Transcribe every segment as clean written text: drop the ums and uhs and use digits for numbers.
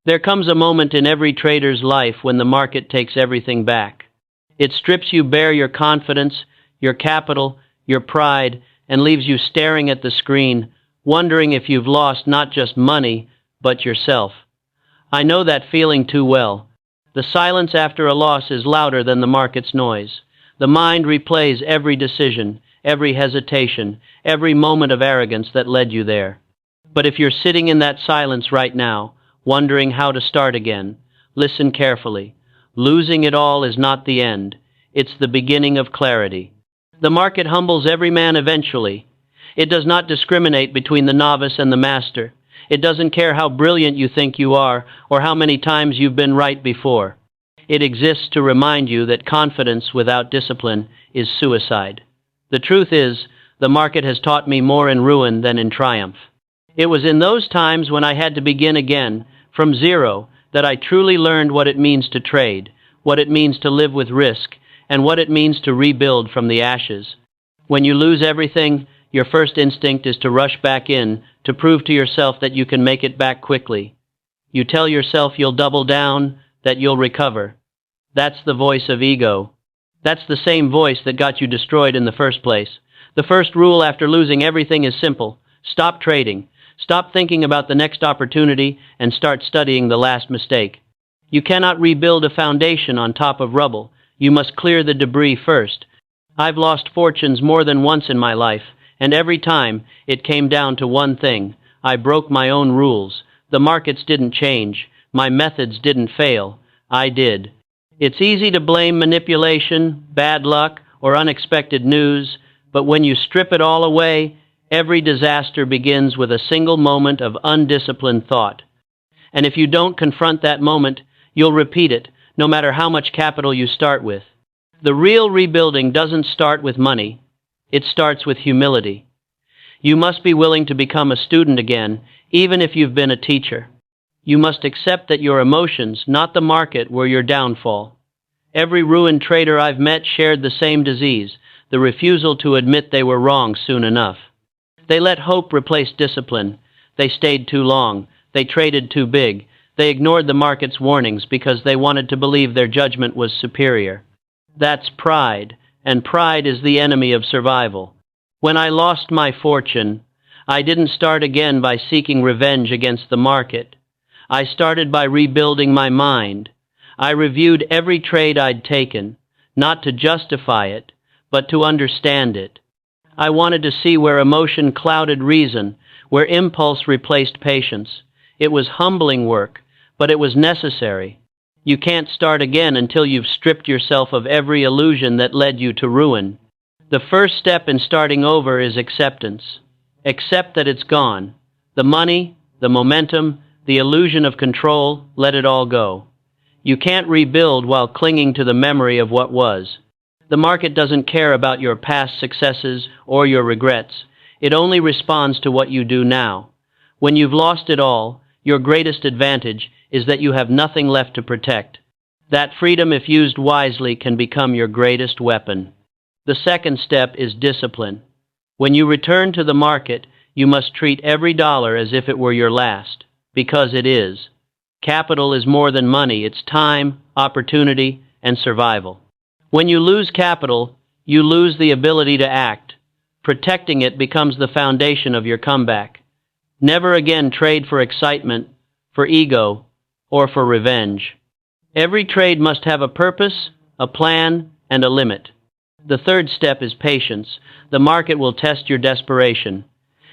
There comes a moment in every trader's life when the market takes everything back. It strips you bare your confidence, your capital, your pride, and leaves you staring at the screen, wondering if you've lost not just money, but yourself. I know that feeling too well. The silence after a loss is louder than the market's noise. The mind replays every decision, every hesitation, every moment of arrogance that led you there. But if you're sitting in that silence right now, wondering how to start again, listen carefully. Losing it all is not the end. It's the beginning of clarity. The market humbles every man eventually. It does not discriminate between the novice and the master. It doesn't care how brilliant you think you are or how many times you've been right before. It exists to remind you that confidence without discipline is suicide. The truth is, the market has taught me more in ruin than in triumph. It was in those times when I had to begin again, from zero, that I truly learned what it means to trade, what it means to live with risk, and what it means to rebuild from the ashes. When you lose everything, your first instinct is to rush back in, to prove to yourself that you can make it back quickly. You tell yourself you'll double down, that you'll recover. That's the voice of ego. That's the same voice that got you destroyed in the first place. The first rule after losing everything is simple. Stop trading. Stop thinking about the next opportunity and start studying the last mistake. You cannot rebuild a foundation on top of rubble. You must clear the debris first. I've lost fortunes more than once in my life, and every time it came down to one thing. I broke my own rules. The markets didn't change. My methods didn't fail. I did. It's easy to blame manipulation, bad luck, or unexpected news, but when you strip it all away, every disaster begins with a single moment of undisciplined thought. And if you don't confront that moment, you'll repeat it, no matter how much capital you start with. The real rebuilding doesn't start with money. It starts with humility. You must be willing to become a student again, even if you've been a teacher. You must accept that your emotions, not the market, were your downfall. Every ruined trader I've met shared the same disease, the refusal to admit they were wrong soon enough. They let hope replace discipline. They stayed too long. They traded too big. They ignored the market's warnings because they wanted to believe their judgment was superior. That's pride, and pride is the enemy of survival. When I lost my fortune, I didn't start again by seeking revenge against the market. I started by rebuilding my mind. I reviewed every trade I'd taken, not to justify it, but to understand it. I wanted to see where emotion clouded reason, where impulse replaced patience. It was humbling work, but it was necessary. You can't start again until you've stripped yourself of every illusion that led you to ruin. The first step in starting over is acceptance. Accept that it's gone. The money, the momentum, the illusion of control, let it all go. You can't rebuild while clinging to the memory of what was. The market doesn't care about your past successes or your regrets. It only responds to what you do now. When you've lost it all, your greatest advantage is that you have nothing left to protect. That freedom, if used wisely, can become your greatest weapon. The second step is discipline. When you return to the market, you must treat every dollar as if it were your last, because it is. Capital is more than money. It's time, opportunity, and survival. When you lose capital, you lose the ability to act. Protecting it becomes the foundation of your comeback. Never again trade for excitement, for ego, or for revenge. Every trade must have a purpose, a plan, and a limit. The third step is patience. The market will test your desperation.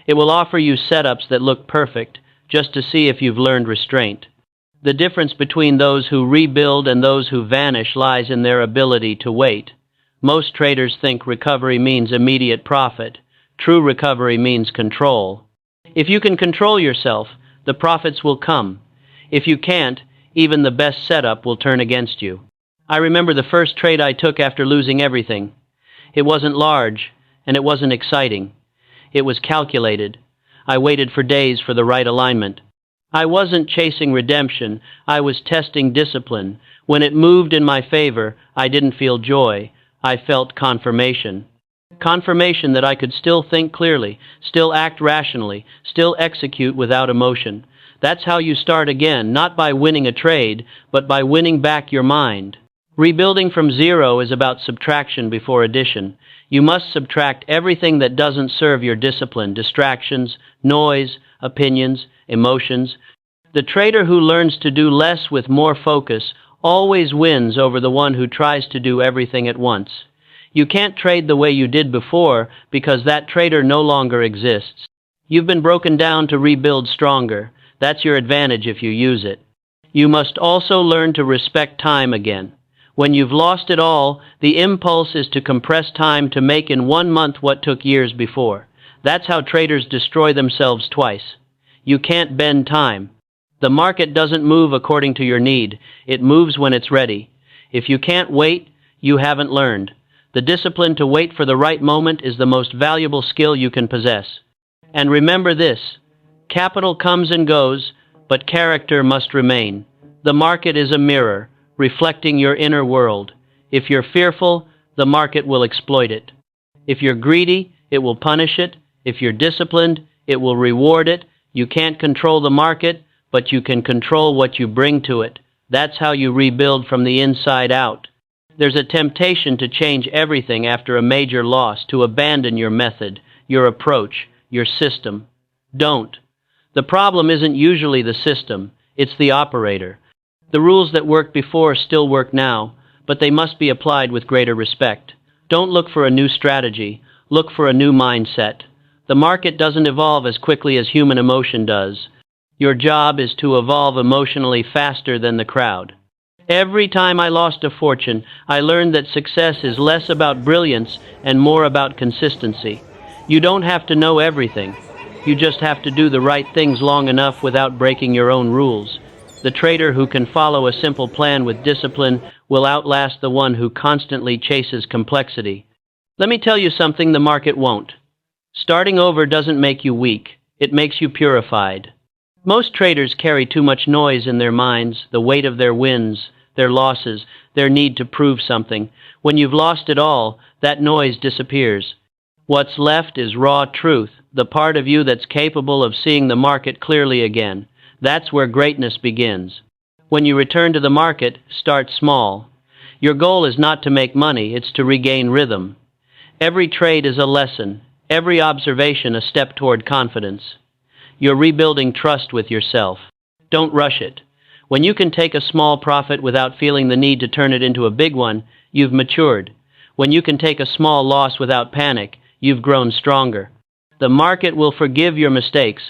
It will offer you setups that look perfect, just to see if you've learned restraint. The difference between those who rebuild and those who vanish lies in their ability to wait. Most traders think recovery means immediate profit. True recovery means control. If you can control yourself, the profits will come. If you can't, even the best setup will turn against you. I remember the first trade I took after losing everything. It wasn't large, and it wasn't exciting. It was calculated. I waited for days for the right alignment. I wasn't chasing redemption. I was testing discipline. When it moved in my favor, I didn't feel joy. I felt confirmation. Confirmation that I could still think clearly, still act rationally, still execute without emotion. That's how you start again, not by winning a trade, but by winning back your mind. Rebuilding from zero is about subtraction before addition. You must subtract everything that doesn't serve your discipline: distractions, noise, opinions, emotions. The trader who learns to do less with more focus always wins over the one who tries to do everything at once. You can't trade the way you did before because that trader no longer exists. You've been broken down to rebuild stronger. That's your advantage if you use it. You must also learn to respect time again. When you've lost it all, the impulse is to compress time to make in 1 month what took years before. That's how traders destroy themselves twice. You can't bend time. The market doesn't move according to your need. It moves when it's ready. If you can't wait, you haven't learned. The discipline to wait for the right moment is the most valuable skill you can possess. And remember this: capital comes and goes, but character must remain. The market is a mirror, reflecting your inner world. If you're fearful, the market will exploit it. If you're greedy, it will punish it. If you're disciplined, it will reward it. You can't control the market, but you can control what you bring to it. That's how you rebuild from the inside out. There's a temptation to change everything after a major loss, to abandon your method, your approach, your system. Don't. The problem isn't usually the system, it's the operator. The rules that worked before still work now, but they must be applied with greater respect. Don't look for a new strategy, look for a new mindset. The market doesn't evolve as quickly as human emotion does. Your job is to evolve emotionally faster than the crowd. Every time I lost a fortune, I learned that success is less about brilliance and more about consistency. You don't have to know everything. You just have to do the right things long enough without breaking your own rules. The trader who can follow a simple plan with discipline will outlast the one who constantly chases complexity. Let me tell you something the market won't. Starting over doesn't make you weak. It makes you purified. Most traders carry too much noise in their minds, the weight of their wins, their losses, their need to prove something. When you've lost it all, that noise disappears. What's left is raw truth, the part of you that's capable of seeing the market clearly again. That's where greatness begins. When you return to the market, start small. Your goal is not to make money, it's to regain rhythm. Every trade is a lesson, every observation a step toward confidence. You're rebuilding trust with yourself. Don't rush it. When you can take a small profit without feeling the need to turn it into a big one, you've matured. When you can take a small loss without panic, you've grown stronger. The market will forgive your mistakes,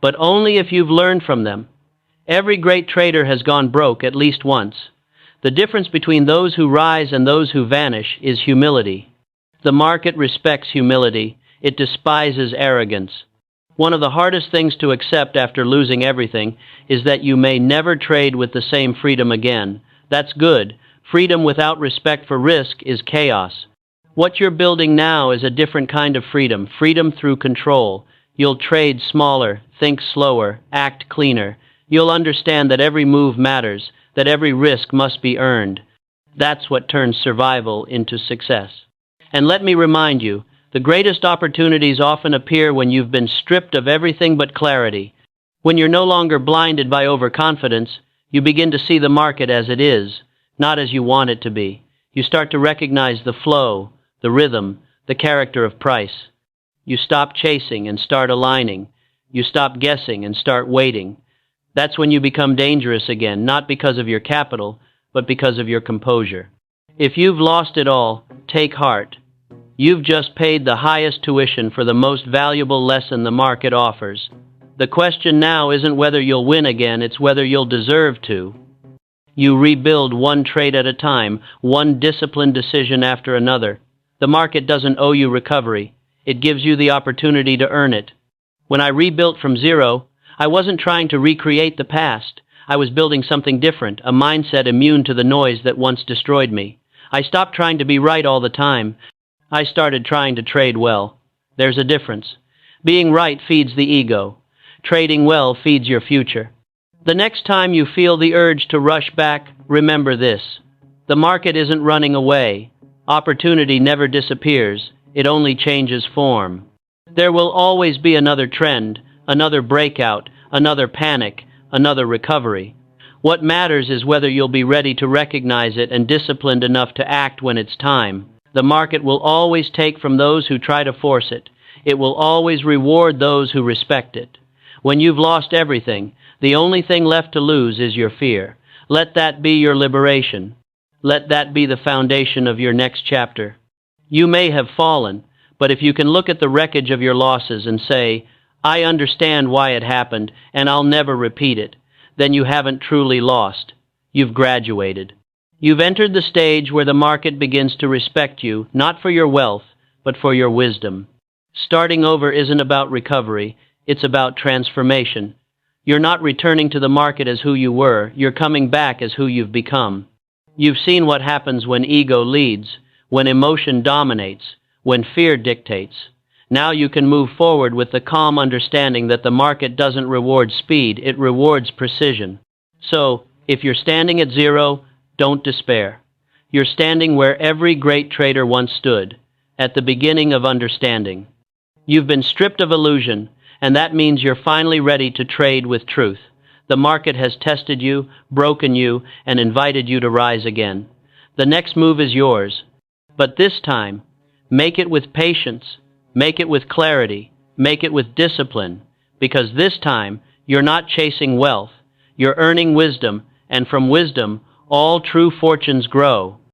but only if you've learned from them. Every great trader has gone broke at least once. The difference between those who rise and those who vanish is humility. The market respects humility. It despises arrogance. One of the hardest things to accept after losing everything is that you may never trade with the same freedom again. That's good. Freedom without respect for risk is chaos. What you're building now is a different kind of freedom, freedom through control. You'll trade smaller, think slower, act cleaner. You'll understand that every move matters, that every risk must be earned. That's what turns survival into success. And let me remind you, the greatest opportunities often appear when you've been stripped of everything but clarity. When you're no longer blinded by overconfidence, you begin to see the market as it is, not as you want it to be. You start to recognize the flow, the rhythm, the character of price. You stop chasing and start aligning. You stop guessing and start waiting. That's when you become dangerous again, not because of your capital, but because of your composure. If you've lost it all, take heart. You've just paid the highest tuition for the most valuable lesson the market offers. The question now isn't whether you'll win again, it's whether you'll deserve to. You rebuild one trade at a time, one disciplined decision after another. The market doesn't owe you recovery. It gives you the opportunity to earn it. When I rebuilt from zero, I wasn't trying to recreate the past. I was building something different, a mindset immune to the noise that once destroyed me. I stopped trying to be right all the time. I started trying to trade well. There's a difference. Being right feeds the ego. Trading well feeds your future. The next time you feel the urge to rush back, remember this. The market isn't running away. Opportunity never disappears. It only changes form. There will always be another trend, another breakout, another panic, another recovery. What matters is whether you'll be ready to recognize it and disciplined enough to act when it's time. The market will always take from those who try to force it. It will always reward those who respect it. When you've lost everything, the only thing left to lose is your fear. Let that be your liberation. Let that be the foundation of your next chapter. You may have fallen, but if you can look at the wreckage of your losses and say, I understand why it happened, and I'll never repeat it, then you haven't truly lost. You've graduated. You've entered the stage where the market begins to respect you, not for your wealth, but for your wisdom. Starting over isn't about recovery, it's about transformation. You're not returning to the market as who you were, you're coming back as who you've become. You've seen what happens when ego leads, when emotion dominates, when fear dictates. Now you can move forward with the calm understanding that the market doesn't reward speed, it rewards precision. So, if you're standing at zero, don't despair. You're standing where every great trader once stood, at the beginning of understanding. You've been stripped of illusion, and that means you're finally ready to trade with truth. The market has tested you, broken you, and invited you to rise again. The next move is yours. But this time, make it with patience, make it with clarity, make it with discipline, because this time you're not chasing wealth, you're earning wisdom, and from wisdom, all true fortunes grow.